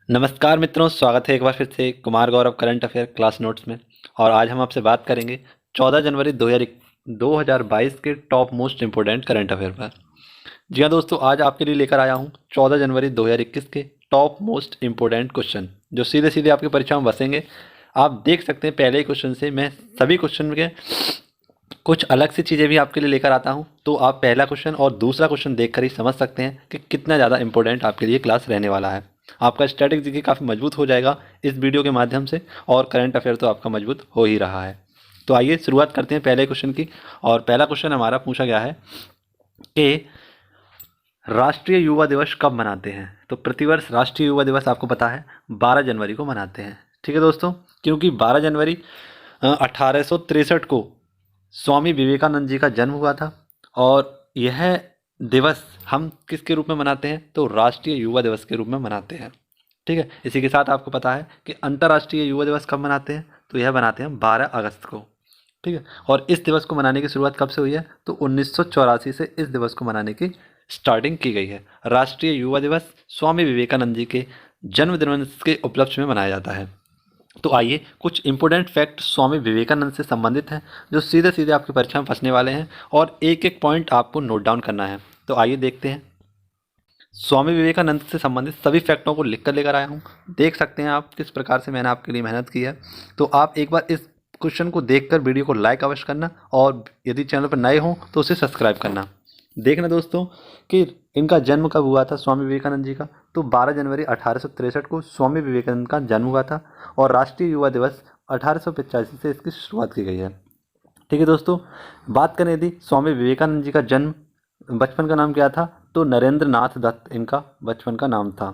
नमस्कार मित्रों, स्वागत है एक बार फिर से Kumar Gaurav current affair class notes में। और आज हम आपसे बात करेंगे 14 जनवरी 2022 के top most important current affair पर। जी हाँ दोस्तों, आज आपके लिए लेकर आया हूँ 14 जनवरी 2021 के टॉप मोस्ट इम्पोर्टेंट क्वेश्चन जो सीधे सीधे आपकी परीक्षा में बसेंगे। आप देख सकते हैं पहले ही क्वेश्चन से मैं सभी क्वेश्चन के कुछ अलग सी चीज़ें भी आपके लिए लेकर आता हूँ, तो आप पहला क्वेश्चन और दूसरा क्वेश्चन देखकर ही समझ सकते हैं कि कितना ज़्यादा इंपॉर्टेंट आपके लिए क्लास रहने वाला है। आपका स्टैटिक जीके काफ़ी मजबूत हो जाएगा इस वीडियो के माध्यम से, और करंट अफेयर तो आपका मजबूत हो ही रहा है। तो आइए शुरुआत करते हैं पहले क्वेश्चन की। और पहला क्वेश्चन हमारा पूछा गया है कि राष्ट्रीय युवा दिवस कब मनाते हैं। तो प्रतिवर्ष राष्ट्रीय युवा दिवस आपको पता है 12 जनवरी को मनाते हैं। ठीक है दोस्तों, क्योंकि 12 जनवरी 1863 को स्वामी विवेकानंद जी का जन्म हुआ था। और यह दिवस हम किसके रूप में मनाते हैं, तो राष्ट्रीय युवा दिवस के रूप में मनाते हैं। ठीक है, इसी के साथ आपको पता है कि अंतर्राष्ट्रीय युवा दिवस कब मनाते हैं, तो यह मनाते हैं 12 अगस्त को। ठीक है, और इस दिवस को मनाने की शुरुआत कब से हुई है, तो 1984 से इस दिवस को मनाने की स्टार्टिंग की गई है। राष्ट्रीय युवा दिवस स्वामी विवेकानंद जी के जन्मदिन के उपलक्ष्य में मनाया जाता है। तो आइए कुछ इंपॉर्टेंट फैक्ट स्वामी विवेकानंद से संबंधित हैं जो सीधे सीधे आपकी परीक्षा में फंसने वाले हैं, और एक एक पॉइंट आपको नोट डाउन करना है। तो आइए देखते हैं। स्वामी विवेकानंद से संबंधित सभी फैक्टों को लिख कर लेकर आया हूँ। देख सकते हैं आप किस प्रकार से मैंने आपके लिए मेहनत की है। तो आप एक बार इस क्वेश्चन को देखकर वीडियो को लाइक अवश्य करना, और यदि चैनल पर नए हों तो उसे सब्सक्राइब करना। देखना दोस्तों कि इनका जन्म कब हुआ था स्वामी विवेकानंद जी का, तो 12 जनवरी 1863 को स्वामी विवेकानंद का जन्म हुआ था। और राष्ट्रीय युवा दिवस 1885 से इसकी शुरुआत की गई है। ठीक है दोस्तों, बात करें यदि स्वामी विवेकानंद जी का जन्म, बचपन का नाम क्या था, तो नरेंद्र नाथ दत्त इनका बचपन का नाम था।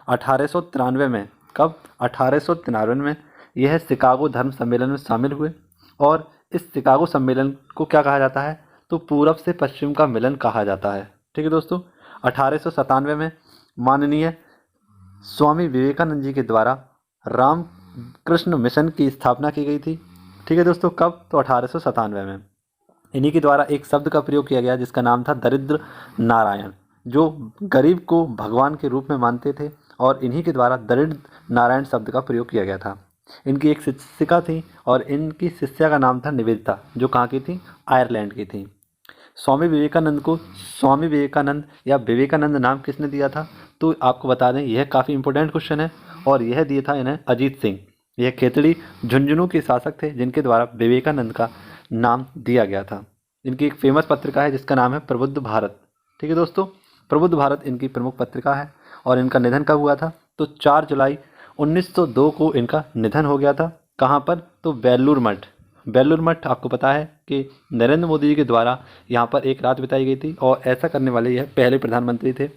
1893 में, कब, 1893 में यह शिकागो धर्म सम्मेलन में शामिल हुए। और इस शिकागो सम्मेलन को क्या कहा जाता है, तो पूरब से पश्चिम का मिलन कहा जाता है। ठीक है दोस्तों, 1897 में माननीय स्वामी विवेकानंद जी के द्वारा राम कृष्ण मिशन की स्थापना की गई थी। ठीक है दोस्तों, कब, तो 1897 में। इन्हीं के द्वारा एक शब्द का प्रयोग किया गया जिसका नाम था दरिद्र नारायण, जो गरीब को भगवान के रूप में मानते थे, और इन्हीं के द्वारा दरिद्र नारायण शब्द का प्रयोग किया गया था। इनकी एक शिक्षिका थी, और इनकी शिष्या का नाम था निवेदिता, जो कहाँ की थी, आयरलैंड की थी। स्वामी विवेकानंद को स्वामी विवेकानंद या विवेकानंद नाम किसने दिया था, तो आपको बता दें यह काफ़ी इंपॉर्टेंट क्वेश्चन है, और यह दिया था इन्हें अजीत सिंह। यह खेतड़ी झुंझुनू के शासक थे जिनके द्वारा विवेकानंद का नाम दिया गया था। इनकी एक फेमस पत्रिका है जिसका नाम है प्रबुद्ध भारत। ठीक है दोस्तों, प्रबुद्ध भारत इनकी प्रमुख पत्रिका है। और इनका निधन कब हुआ था, तो 4 जुलाई 1902 को इनका निधन हो गया था। कहाँ पर, तो बेलूर मठ। बेलूर मठ आपको पता है कि नरेंद्र मोदी जी के द्वारा यहाँ पर एक रात बिताई गई थी, और ऐसा करने वाले यह पहले प्रधानमंत्री थे।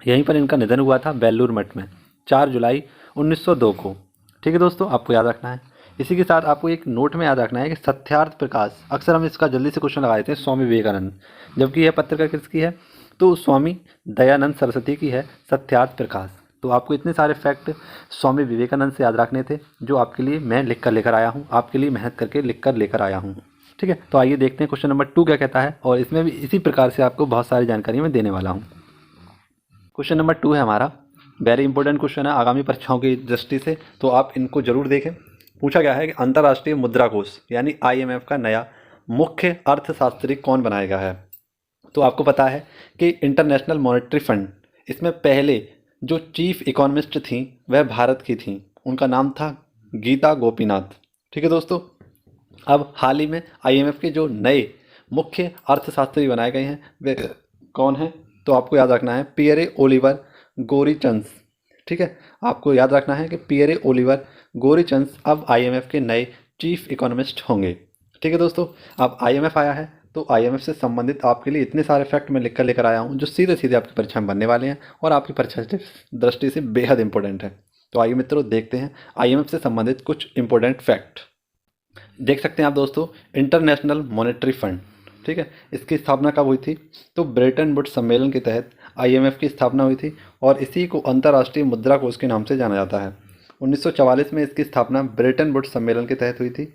यहीं पर इनका निधन हुआ था बेलूर मठ में 4 जुलाई 1902 को। ठीक है दोस्तों, आपको याद रखना है। इसी के साथ आपको एक नोट में याद रखना है कि सत्यार्थ प्रकाश, अक्सर हम इसका जल्दी से क्वेश्चन लगा देते हैं स्वामी विवेकानंद, जबकि यह पत्रिका किसकी है, तो स्वामी दयानंद सरस्वती की है सत्यार्थ प्रकाश। तो आपको इतने सारे फैक्ट स्वामी विवेकानंद से याद रखने थे जो आपके लिए मैं लिख कर लेकर आया हूँ, आपके लिए मेहनत करके लिख कर लेकर आया हूँ। ठीक है, तो आइए देखते हैं क्वेश्चन नंबर 2 क्या कहता है, और इसमें भी इसी प्रकार से आपको बहुत सारी जानकारी मैं देने वाला हूँ। क्वेश्चन नंबर 2 है हमारा, वेरी इंपॉर्टेंट क्वेश्चन है आगामी परीक्षाओं की दृष्टि से, तो आप इनको जरूर देखें। पूछा गया है कि अंतर्राष्ट्रीय मुद्रा कोष यानी आईएमएफ का नया मुख्य अर्थशास्त्री कौन बनाएगा है। तो आपको पता है कि इंटरनेशनल मॉनेटरी फंड, इसमें पहले जो चीफ इकोनॉमिस्ट थी वह भारत की थी, उनका नाम था गीता गोपीनाथ। ठीक है दोस्तों, अब हाल ही में आईएमएफ के जो नए मुख्य अर्थशास्त्री बनाए गए हैं वे कौन हैं, तो आपको याद रखना है पियरे ओलिवर गोरीचंस। ठीक है, आपको याद रखना है कि पियरे ओलिवर गोरीचंस अब आईएमएफ के नए चीफ इकोनॉमिस्ट होंगे। ठीक है दोस्तों, अब आईएमएफ आया है, तो आईएमएफ से संबंधित आपके लिए इतने सारे फैक्ट मैं लिख कर लेकर आया हूँ जो सीधे सीधे आपकी परीक्षा में बनने वाले हैं, और आपकी परीक्षा की दृष्टि से बेहद इंपॉर्टेंट है। तो आइए मित्रों देखते हैं आईएमएफ से संबंधित कुछ इंपॉर्टेंट फैक्ट। देख सकते हैं आप दोस्तों, इंटरनेशनल मॉनेटरी फंड, ठीक है, इसकी स्थापना कब हुई थी, तो ब्रेटन वुड्स सम्मेलन के तहत आईएमएफ की स्थापना हुई थी, और इसी को अंतर्राष्ट्रीय मुद्रा कोष के नाम से जाना जाता है। 1944 में इसकी स्थापना ब्रेटन वुड्स सम्मेलन के तहत हुई थी।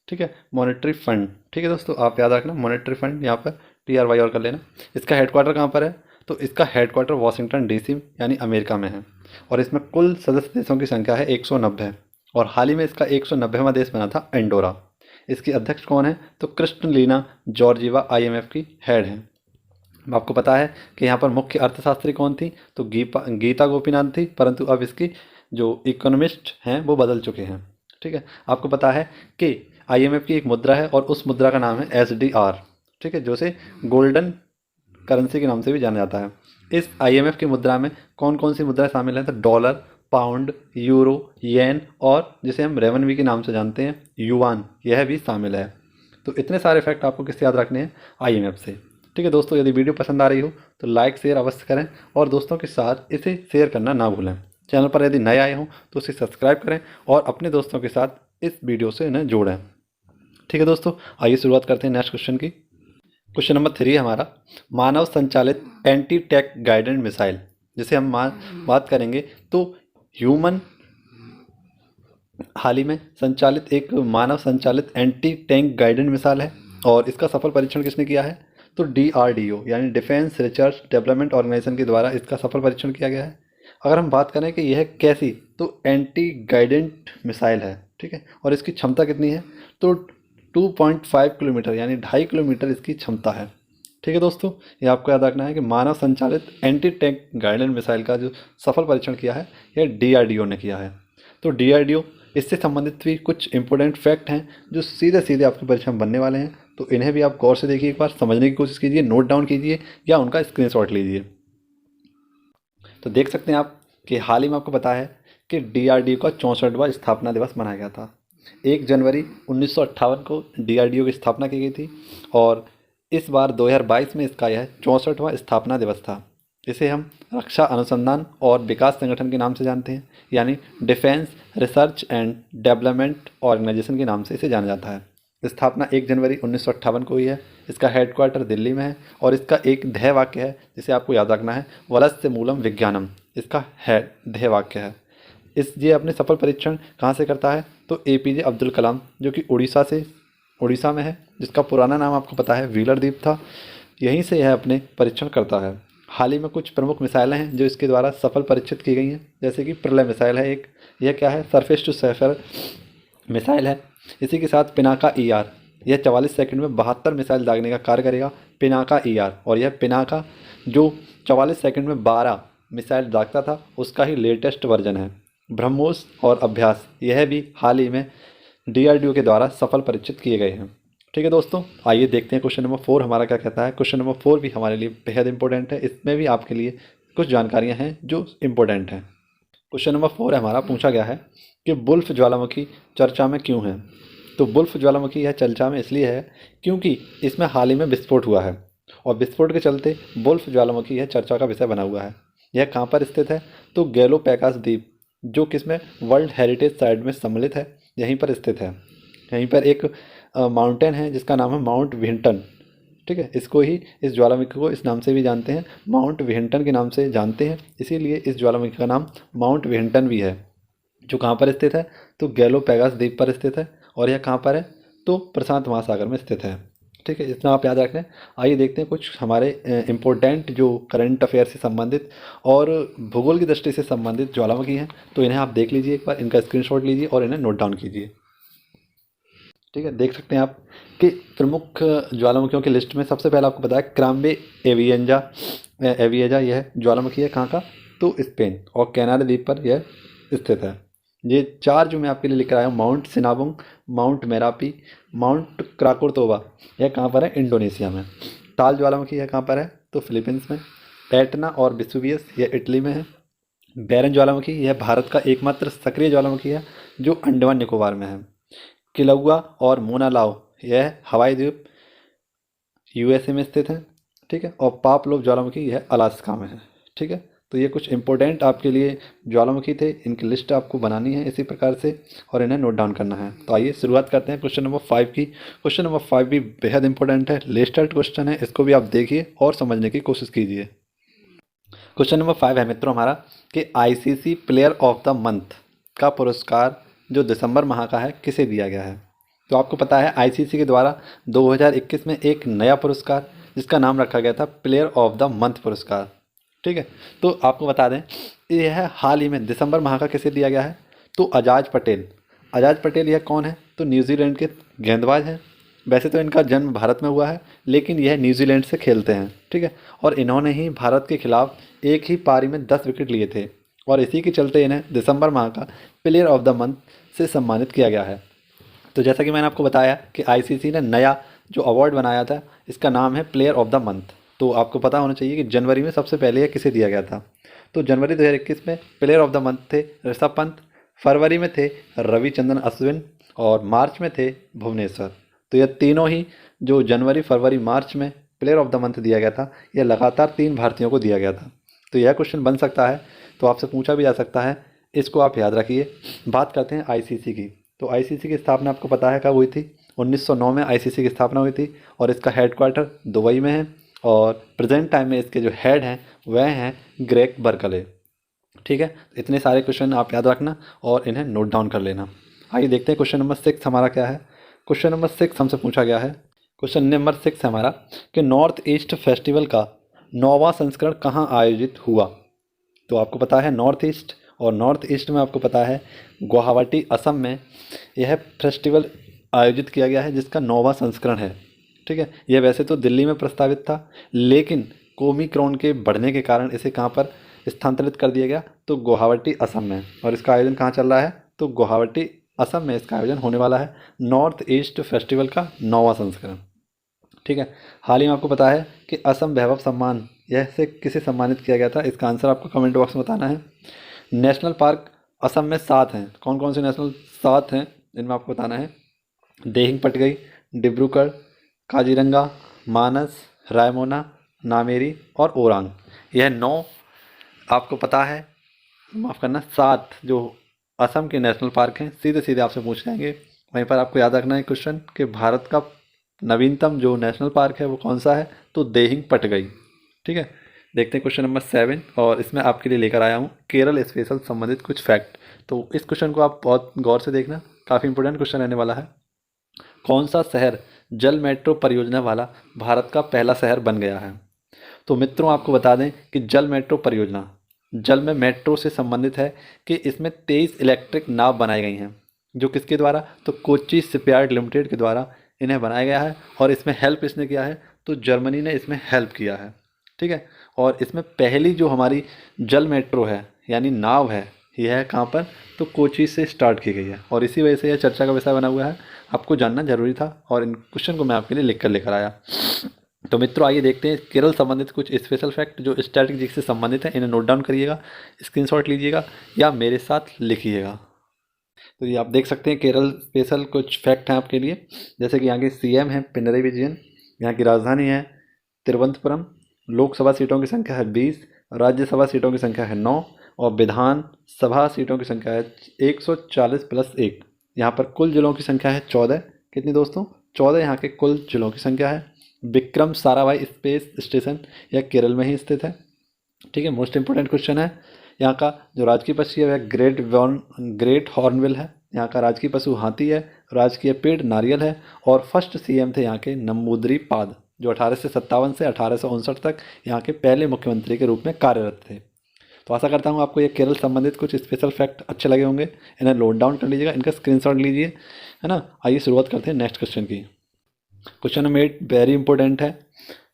ठीक है, मॉनेटरी फंड, ठीक है दोस्तों, आप याद रखना मॉनेटरी फंड, यहाँ पर TRY और कर लेना। इसका हेडक्वार्टर कहाँ पर है, तो इसका हेडक्वार्टर वाशिंगटन DC यानी अमेरिका में है। और इसमें कुल सदस्य देशों की संख्या है 190 और हाल ही में इसका 190वां देश बना था एंडोरा। इसकी अध्यक्ष कौन है? तो क्रिस्टलिना जॉर्जिवा आईएमएफ की हेड हैं। आपको पता है कि यहाँ पर मुख्य अर्थशास्त्री कौन थी? तो गीता गोपीनाथ थी, परंतु अब इसकी जो इकोनॉमिस्ट हैं वो बदल चुके हैं। ठीक है, आपको पता है कि आईएमएफ की एक मुद्रा है और उस मुद्रा का नाम है एसडीआर। ठीक है, जो से गोल्डन करेंसी के नाम से भी जाना जाता है। इस आईएमएफ की मुद्रा में कौन कौन सी मुद्राएं शामिल हैं? तो डॉलर, पाउंड, यूरो, येन और जिसे हम रेवनवी के नाम से जानते हैं युआन, यह भी शामिल है। तो इतने सारे फैक्ट आपको किससे याद रखने हैं? आईएमएफ से। ठीक है दोस्तों, यदि वीडियो पसंद आ रही हो तो लाइक शेयर अवश्य करें और दोस्तों के साथ इसे शेयर करना ना भूलें। चैनल पर यदि नए आए हों तो उसे सब्सक्राइब करें और अपने दोस्तों के साथ इस वीडियो से इन्हें जोड़ें। ठीक है दोस्तों, आइए शुरुआत करते हैं नेक्स्ट क्वेश्चन की। क्वेश्चन नंबर 3 है हमारा, मानव संचालित एंटी टैंक गाइडेड मिसाइल। जिसे हम बात करेंगे तो ह्यूमन हाल ही में संचालित एक मानव संचालित एंटी टैंक गाइडेड मिसाइल है और इसका सफल परीक्षण किसने किया है? तो डीआरडीओ यानी डिफेंस रिसर्च डेवलपमेंट ऑर्गेनाइजेशन के द्वारा इसका सफल परीक्षण किया गया है। अगर हम बात करें कि यह कैसी, तो एंटी गाइडेंट मिसाइल है। ठीक है, और इसकी क्षमता कितनी है? तो 2.5 किलोमीटर यानी 2.5 किलोमीटर इसकी क्षमता है। ठीक है दोस्तों, ये आपको याद रखना है कि मानव संचालित एंटी टैंक गाइडेड मिसाइल का जो सफल परीक्षण किया है यह डीआरडीओ ने किया है। तो डीआरडीओ इससे संबंधित भी कुछ इंपॉर्टेंट फैक्ट हैं जो सीधे सीधे आपके परीक्षा में बनने वाले हैं, तो इन्हें भी आप गौर से देखिए, एक बार समझने की कोशिश कीजिए, नोट डाउन कीजिए या उनका स्क्रीनशॉट लीजिए। तो देख सकते हैं आप कि हाल ही में आपको पता है कि डीआरडीओ का 64वां स्थापना दिवस मनाया गया था। 1 जनवरी 1958 को डीआरडीओ की स्थापना की गई थी और इस बार 2022 में इसका यह 64वां स्थापना दिवस था। इसे हम रक्षा अनुसंधान और विकास संगठन के नाम से जानते हैं, यानी defence research and development organisation के नाम से इसे जाना जाता है। स्थापना 1 जनवरी 1958 को हुई है। इसका हेडक्वार्टर दिल्ली में है और इसका एक ध्येय वाक्य है जिसे आपको याद रखना है, वलस्य मूलम विज्ञानम। इसका ध्येय वाक्य है। ये अपने सफल परीक्षण कहाँ से करता है? तो एपीजे अब्दुल कलाम, जो कि उड़ीसा में है, जिसका पुराना नाम आपको पता है व्हीलर द्वीप था, यहीं से यह अपने परीक्षण करता है। हाल ही में कुछ प्रमुख मिसाइलें हैं जो इसके द्वारा सफल परीक्षित की गई हैं, जैसे कि प्रलय मिसाइल है एक, यह क्या है? सरफेस टू सरफेस मिसाइल है। इसी के साथ पिनाका ईआर, यह 44 सेकंड में 72 मिसाइल दागने का कार्य करेगा, पिनाका ईआर। और यह पिनाका जो 44 सेकंड में 12 मिसाइल दागता था उसका ही लेटेस्ट वर्जन है। ब्रह्मोस और अभ्यास, यह भी हाल ही में डीआरडीओ के द्वारा सफल परीक्षित किए गए हैं। ठीक है दोस्तों, आइए देखते हैं क्वेश्चन नंबर 4 हमारा क्या कहता है। क्वेश्चन नंबर 4 भी हमारे लिए बेहद इंपॉर्टेंट है, इसमें भी आपके लिए कुछ जानकारियाँ हैं जो इम्पोर्टेंट हैं। क्वेश्चन नंबर 4 है हमारा, पूछा गया है कि वुल्फ ज्वालामुखी चर्चा में क्यों है? तो वुल्फ ज्वालामुखी यह चर्चा में इसलिए है क्योंकि इसमें हाल ही में विस्फोट हुआ है और विस्फोट के चलते वुल्फ ज्वालामुखी यह चर्चा का विषय बना हुआ है। यह कहाँ पर स्थित है? तो गैलोपैगस द्वीप, जो किसमें वर्ल्ड हेरिटेज साइट में सम्मिलित है, यहीं पर स्थित है। यहीं पर एक माउंटेन है जिसका नाम है माउंट विंटन। ठीक है, इसको ही, इस ज्वालामुखी को इस नाम से भी जानते हैं, माउंट विंटन के नाम से जानते हैं, इसीलिए इस ज्वालामुखी का नाम माउंट विंटन भी है, जो कहाँ पर स्थित है? तो गैलोपैगस द्वीप पर स्थित है। और यह कहाँ पर है? तो प्रशांत महासागर में स्थित है। ठीक है, इतना आप याद रखें। आइए देखते हैं कुछ हमारे इम्पोर्टेंट जो करंट अफेयर से संबंधित और भूगोल की दृष्टि से संबंधित ज्वालामुखी हैं, तो इन्हें आप देख लीजिए, एक बार इनका स्क्रीनशॉट लीजिए और इन्हें नोट डाउन कीजिए। ठीक है, देख सकते हैं आप कि प्रमुख ज्वालामुखियों की लिस्ट में सबसे पहले आपको पता है क्राम्बे एविएजा, यह ज्वालामुखी है कहाँ का? तो स्पेन और कैनारी द्वीप पर यह स्थित है। ये 4 जो मैं आपके लिए लिख कर आया हूँ, mount Sinabung, mount Merapi, mount Krakatoa, यह कहाँ पर है? इंडोनेशिया में। ताल ज्वालामुखी यह कहाँ पर है? तो फिलीपींस में। एटना और विसुवियस यह इटली में है। बैरन ज्वालामुखी यह भारत का एकमात्र सक्रिय ज्वालामुखी है जो अंडमान निकोबार में है। किलौआ और मोना लाओ, यह हवाई द्वीप यूएसए में स्थित है। ठीक है, और पापलोव ज्वालामुखी यह अलास्का में है। ठीक है, तो ये कुछ इंपॉर्टेंट आपके लिए ज्वालामुखी थे, इनकी लिस्ट आपको बनानी है इसी प्रकार से और इन्हें नोट डाउन करना है। तो आइए शुरुआत करते हैं क्वेश्चन नंबर 5 की। क्वेश्चन नंबर 5 भी बेहद इंपॉर्टेंट है, लेटेस्ट क्वेश्चन है, इसको भी आप देखिए और समझने की कोशिश कीजिए। क्वेश्चन नंबर 5 है मित्रों हमारा कि ICC player of the month का पुरस्कार जो दिसंबर माह का है किसे दिया गया है? तो आपको पता है आईसीसी के द्वारा 2021 में एक नया पुरस्कार जिसका नाम रखा गया था प्लेयर ऑफ द मंथ पुरस्कार। ठीक है, तो आपको बता दें यह है हाल ही में दिसंबर माह का किसे दिया गया है? तो अजाज पटेल। अजाज पटेल यह कौन है? तो न्यूजीलैंड के गेंदबाज हैं। वैसे तो इनका जन्म भारत में हुआ है, लेकिन यह न्यूजीलैंड से खेलते हैं, ठीक है। और इन्होंने ही भारत के खिलाफ एक ही पारी में 10 विकेट लिए थे, और इसी के चलते इन्हें दिसंबर माह का प्लेयर ऑफ द मंथ से सम्मानित किया गया है। तो जैसा कि मैंने आपको बताया कि आईसीसी ने नया जो अवार्ड बनाया था, इसका नाम है प्लेयर ऑफ द मंथ। तो आपको पता होना चाहिए कि जनवरी में सबसे पहले यह किसे दिया गया था। तो जनवरी 2021 में प्लेयर ऑफ द मंथ थे ऋषभ पंत, फरवरी में थे रविचंद्रन अश्विन, और मार्च में थे भुवनेश्वर। तो यह तीनों ही जो जनवरी, फरवरी, मार्च में प्लेयर ऑफ द मंथ दिया गया था, यह लगातार 3 भारतीयों को दिया गया था। तो यह क्वेश्चन बन सकता है, तो आपसे पूछा भी जा सकता है, इसको आप याद रखिए। बात करते हैं आईसीसी की। तो आईसीसी की स्थापना आपको पता है कब हुई थी? 1909 में आईसीसी की स्थापना हुई थी, और इसका हेडक्वार्टर दुबई में है, और प्रेजेंट टाइम में इसके जो हेड हैं वह हैं ग्रेग बर्कले, ठीक है। इतने सारे क्वेश्चन आप याद रखना और इन्हें नोट डाउन कर लेना। आइए देखते हैं क्वेश्चन नंबर 6 हमारा क्या है। क्वेश्चन नंबर 6 हमसे पूछा गया है, क्वेश्चन नंबर 6 है हमारा कि नॉर्थ ईस्ट फेस्टिवल का 9वां संस्करण कहाँ आयोजित हुआ? तो आपको पता है नॉर्थ ईस्ट, और नॉर्थ ईस्ट में आपको पता है गुवाहाटी असम में यह फेस्टिवल आयोजित किया गया है, जिसका 9वां संस्करण है, ठीक है। यह वैसे तो दिल्ली में प्रस्तावित था, लेकिन ओमिक्रॉन के बढ़ने के कारण इसे कहाँ पर स्थानांतरित कर दिया गया? तो गुवाहाटी असम में। और इसका आयोजन कहाँ चल रहा है? तो गुवाहाटी असम में इसका आयोजन होने वाला है, नॉर्थ ईस्ट फेस्टिवल का 9वां संस्करण, ठीक है। हाल ही में आपको पता है कि असम वैभव सम्मान, यह से किसे सम्मानित किया गया था? इसका आंसर आपको कमेंट बॉक्स में बताना है। नेशनल पार्क असम में 7 हैं। कौन कौन से नेशनल 7 हैं इनमें आपको बताना है? देहिंग पटगई, डिब्रूगढ़, काजीरंगा, मानस, रायमोना, नामेरी और ओरांग। यह 9 आपको पता है, माफ़ करना 7 जो असम के नेशनल पार्क हैं, सीधे सीधे आपसे पूछ जाएंगे। वहीं पर आपको याद रखना है क्वेश्चन कि भारत का नवीनतम जो नेशनल पार्क है वो कौन सा है? तो देहिंग पटगई, ठीक है। देखते हैं क्वेश्चन नंबर 7, और इसमें आपके लिए लेकर आया हूँ केरल स्पेशल संबंधित कुछ फैक्ट। तो इस क्वेश्चन को आप बहुत गौर से देखना, काफ़ी इंपॉर्टेंट क्वेश्चन रहने वाला है। कौन सा शहर जल मेट्रो परियोजना वाला भारत का पहला शहर बन गया है? तो मित्रों आपको बता दें कि जल मेट्रो परियोजना जल में मेट्रो से संबंधित है कि इसमें 23 इलेक्ट्रिक नाव बनाई गई हैं, जो किसके द्वारा? तो कोच्चि शिपयार्ड लिमिटेड के द्वारा इन्हें बनाया गया है। और इसमें हेल्प इसने किया है? तो जर्मनी ने इसमें हेल्प किया है, ठीक है। और इसमें पहली जो हमारी जल मेट्रो है यानी नाव है, यह है कहाँ पर? तो कोच्चि से स्टार्ट की गई है, और इसी वजह से यह चर्चा का विषय बना हुआ है। आपको जानना जरूरी था, और इन क्वेश्चन को मैं आपके लिए लिख कर लेकर आया। तो मित्रों आइए देखते हैं केरल संबंधित कुछ स्पेशल फैक्ट जो स्ट्रैटेजी से संबंधित है। इन्हें नोट डाउन करिएगा, स्क्रीनशॉट लीजिएगा या मेरे साथ लिखिएगा। तो ये आप देख सकते हैं केरल स्पेशल कुछ फैक्ट हैं आपके लिए, जैसे कि यहाँ के सीएम हैं पिनरई विजयन, यहाँ की राजधानी है तिरुवनंतपुरम, लोकसभा सीटों की संख्या है 20, राज्यसभा सीटों की संख्या है 9, और विधान सभा सीटों की संख्या है 140+1। यहाँ पर कुल जिलों की संख्या है 14। कितनी दोस्तों? 14 यहाँ के कुल जिलों की संख्या है। विक्रम साराभाई स्पेस स्टेशन यह केरल में ही स्थित है, ठीक है। मोस्ट इंपोर्टेंट क्वेश्चन है, यहाँ का जो राजकीय पक्षी है वह ग्रेट हॉर्नबिल है। यहाँ का राजकीय पशु हाथी है, राजकीय पेड़ नारियल है, और फर्स्ट सीएम थे यहाँ के नंबूदरी पाद, जो 1857 से 1859 तक यहाँ के पहले मुख्यमंत्री के रूप में कार्यरत थे। तो आशा करता हूँ आपको ये केरल संबंधित कुछ स्पेशल फैक्ट अच्छे लगे होंगे। इन्हें नोट डाउन कर लीजिएगा, इनका स्क्रीनशॉट लीजिए, है ना। आइए शुरुआत करते हैं नेक्स्ट क्वेश्चन की। क्वेश्चन नंबर 8 वेरी इंपॉर्टेंट है।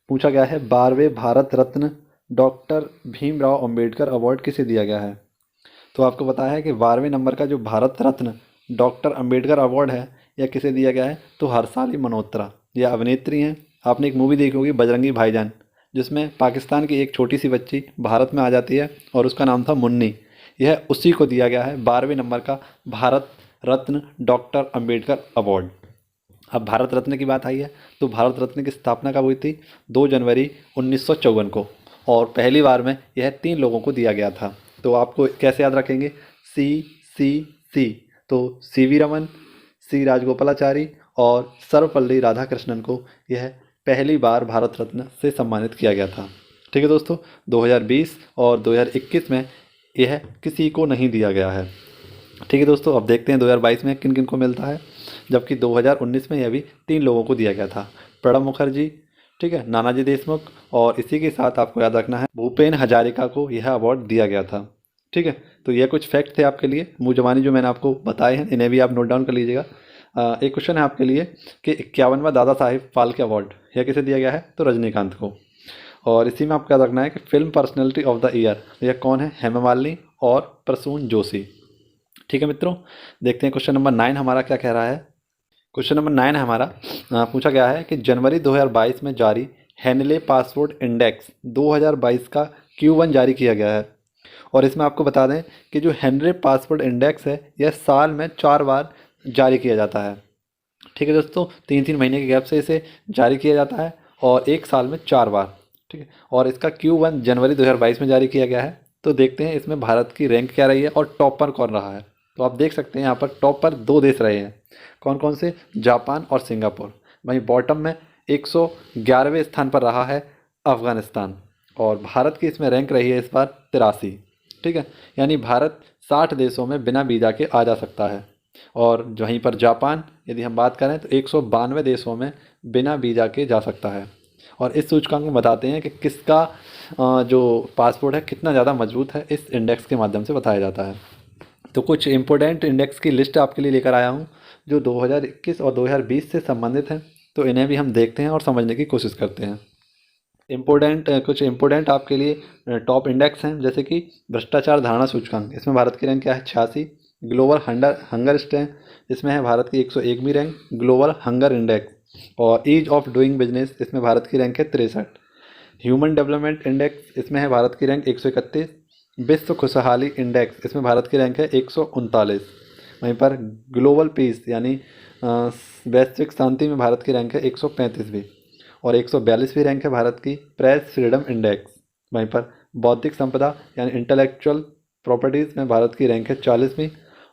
पूछा गया है 12वें भारत रत्न डॉक्टर भीमराव अंबेडकर अवार्ड किसे दिया गया है? तो आपको पता है कि 12वें नंबर का जो भारत रत्न डॉक्टर अंबेडकर अवार्ड है यह किसे दिया गया है? तो हर्षाली मल्होत्रा, यह अभिनेत्री हैं। आपने एक मूवी देखी होगी बजरंगी भाईजान, जिसमें पाकिस्तान की एक छोटी सी बच्ची भारत में आ जाती है और उसका नाम था मुन्नी। यह उसी को दिया गया है 12वें नंबर का भारत रत्न डॉक्टर अंबेडकर अवार्ड। अब भारत रत्न की बात आई है, तो भारत रत्न की स्थापना कब हुई थी? 2 जनवरी 1954 को, और पहली बार में यह 3 लोगों को दिया गया था। तो आपको कैसे याद रखेंगे? सी सी सी, तो सीवी रमन, सी राजगोपालाचारी और सर्वपल्ली राधाकृष्णन को यह पहली बार भारत रत्न से सम्मानित किया गया था, ठीक है दोस्तों। 2020 और 2021 में यह किसी को नहीं दिया गया है, ठीक है दोस्तों। अब देखते हैं 2022 में किन किन को मिलता है, जबकि 2019 में यह भी 3 लोगों को दिया गया था, प्रणब मुखर्जी, ठीक है, नानाजी देशमुख, और इसी के साथ आपको याद रखना है भूपेन हजारिका को यह अवार्ड दिया गया था, ठीक है, तो ये कुछ फैक्ट थे आपके लिए मुँह ज़बानी जो मैंने आपको बताए हैं, इन्हें भी आप नोट डाउन कर लीजिएगा। एक क्वेश्चन है आपके लिए कि 51वां दादा साहिब फाल्के अवार्ड यह किसे दिया गया है? तो रजनीकांत को। और इसी में आपको याद रखना है कि film personality of the year यह कौन है? हेमा मालिनी और प्रसून जोशी। ठीक है मित्रों, देखते हैं क्वेश्चन नंबर 9 हमारा क्या कह रहा है। क्वेश्चन नंबर 9 है हमारा, पूछा गया है कि जनवरी 2022 में जारी हेनले पासपोर्ट इंडेक्स 2022 का Q1 जारी किया गया है। और इसमें आपको बता दें कि जो हेनले पासपोर्ट इंडेक्स है यह साल में 4 बार जारी किया जाता है। ठीक है दोस्तों, 3-3 महीने के गैप से इसे जारी किया जाता है और एक साल में 4 बार। ठीक है, और इसका Q1 जनवरी 2022 में जारी किया गया है। तो देखते हैं इसमें भारत की रैंक क्या रही है और टॉपर कौन रहा है। तो आप देख सकते हैं यहाँ पर टॉपर 2 देश रहे हैं, कौन कौन से? जापान और सिंगापुर। वहीं बॉटम में 111वें स्थान पर रहा है अफगानिस्तान। और भारत की इसमें रैंक रही है इस बार 83। ठीक है, यानी भारत 60 देशों में बिना वीज़ा के आ जा सकता है। और वहीं पर जापान यदि हम बात करें तो 192 देशों में बिना वीज़ा के जा सकता है। और इस सूचकांक में बताते हैं कि किसका जो पासपोर्ट है कितना ज़्यादा मजबूत है, इस इंडेक्स के माध्यम से बताया जाता है। तो कुछ इम्पोर्टेंट इंडेक्स की लिस्ट आपके लिए लेकर आया हूँ जो 2021 और 2020 से संबंधित हैं। तो इन्हें भी हम देखते हैं और समझने की कोशिश करते हैं। कुछ इम्पोर्टेंट आपके लिए टॉप इंडेक्स हैं, जैसे कि भ्रष्टाचार धारणा सूचकांक, इसमें भारत की रैंक क्या है? 86। ग्लोबल हंगर स्ट्रेंथ, इसमें है भारत की 101वीं रैंक ग्लोबल हंगर इंडेक्स। और ईज ऑफ डूइंग बिजनेस, इसमें भारत की रैंक है 63। ह्यूमन डेवलपमेंट इंडेक्स, इसमें है भारत की रैंक 131। विश्व खुशहाली इंडेक्स, इसमें भारत की रैंक है 139। वहीं पर ग्लोबल पीस यानी वैश्विक शांति में भारत की रैंक है 135वीं। और 142वीं रैंक है भारत की प्रेस फ्रीडम इंडेक्स। वहीं पर बौद्धिक संपदा यानी इंटेलेक्चुअल प्रॉपर्टीज़ में भारत की रैंक है 40वीं।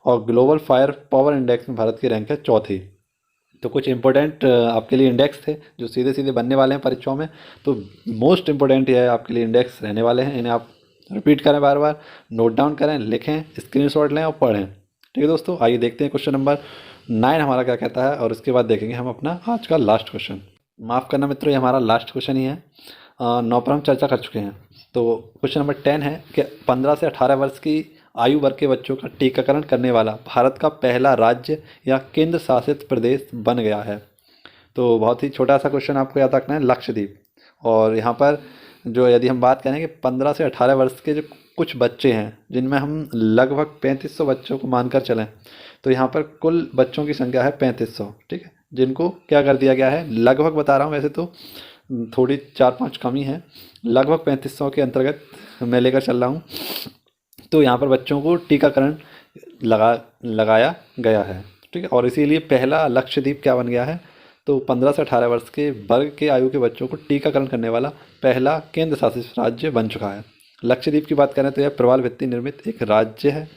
और ग्लोबल फायर पावर इंडेक्स में भारत की रैंक है 4थी। तो कुछ इंपॉर्टेंट आपके लिए इंडेक्स थे जो सीधे सीधे बनने वाले हैं परीक्षाओं में। तो मोस्ट इंपॉर्टेंट ये आपके लिए इंडेक्स रहने वाले हैं, इन्हें आप रिपीट करें, बार बार नोट डाउन करें, लिखें, स्क्रीनशॉट लें और पढ़ें। ठीक है दोस्तों, आइए देखते हैं क्वेश्चन नंबर 9 हमारा क्या कहता है और उसके बाद देखेंगे हम अपना आज का लास्ट क्वेश्चन। माफ़ करना मित्रों, ये हमारा लास्ट क्वेश्चन ही है। 9 पर हम चर्चा कर चुके हैं। तो क्वेश्चन नंबर 10 है कि 15 से 18 वर्ष की आयु वर्ग के बच्चों का टीकाकरण करने वाला भारत का पहला राज्य या केंद्र शासित प्रदेश बन गया है। तो बहुत ही छोटा सा क्वेश्चन आपको याद रखना है, लक्षद्वीप। और यहाँ पर जो यदि हम बात करें कि 15 से 18 वर्ष के जो कुछ बच्चे हैं जिनमें हम लगभग 3500 बच्चों को मानकर चलें, तो यहाँ पर कुल बच्चों की संख्या है 3500। ठीक है, जिनको क्या कर दिया गया है, लगभग बता रहा हूँ, वैसे तो थोड़ी 4-5 कमी है, लगभग 3500 के अंतर्गत मैं लेकर चल रहा हूँ। तो यहाँ पर बच्चों को टीकाकरण लगाया गया है। ठीक है, और इसीलिए पहला लक्षद्वीप क्या बन गया है? तो 15 से 18 वर्ष के वर्ग के आयु के बच्चों को टीकाकरण करने वाला पहला केंद्र शासित राज्य बन चुका है। लक्षद्वीप की बात करें तो यह प्रवाल भित्ति निर्मित एक राज्य है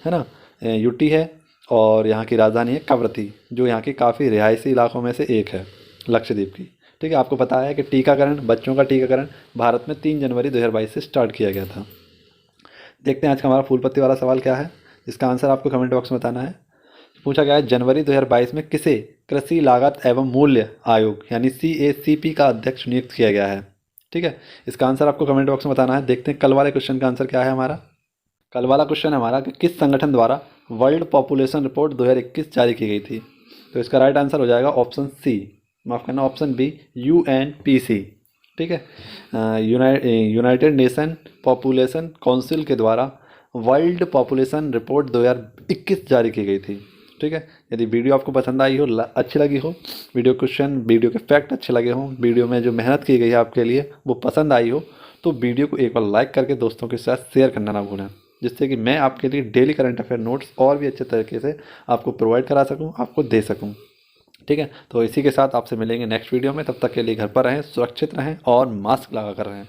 ना, यूटी है। और यहाँ की राजधानी है कवरत्ती, जो यहाँ की काफ़ी रिहायशी इलाकों में से एक है लक्षद्वीप की। ठीक है, आपको पता है कि टीकाकरण, बच्चों का टीकाकरण भारत में 3 जनवरी 2022 से स्टार्ट किया गया था। देखते हैं आज का हमारा फूल पत्ती वाला सवाल क्या है, इसका आंसर आपको कमेंट बॉक्स में बताना है। पूछा गया है जनवरी 2022 में किसे कृषि लागत एवं मूल्य आयोग यानी CACP का अध्यक्ष नियुक्त किया गया है। ठीक है, इसका आंसर आपको कमेंट बॉक्स में बताना है। देखते हैं कल वाले क्वेश्चन का आंसर क्या है हमारा। कल वाला क्वेश्चन है हमारा कि किस संगठन द्वारा वर्ल्ड पॉपुलेशन रिपोर्ट 2021 जारी की गई थी। तो इसका राइट आंसर हो जाएगा ऑप्शन सी, माफ़ करना ऑप्शन बी, UNPC। ठीक है, यूनाइटेड नेशन पॉपुलेशन काउंसिल के द्वारा वर्ल्ड पॉपुलेशन रिपोर्ट 2021 जारी की गई थी। ठीक है, यदि वीडियो आपको पसंद आई हो, अच्छी लगी हो, वीडियो क्वेश्चन, वीडियो के फैक्ट अच्छे लगे हों, वीडियो में जो मेहनत की गई है आपके लिए वो पसंद आई हो, तो वीडियो को एक बार लाइक करके दोस्तों के साथ शेयर करना ना भूलें, जिससे कि मैं आपके लिए डेली करंट अफेयर नोट्स और भी अच्छे तरीके से आपको प्रोवाइड करा सकूं, आपको दे सकूं। ठीक है, तो इसी के साथ आपसे मिलेंगे नेक्स्ट वीडियो में। तब तक के लिए घर पर रहें, सुरक्षित रहें और मास्क लगा कर रहें।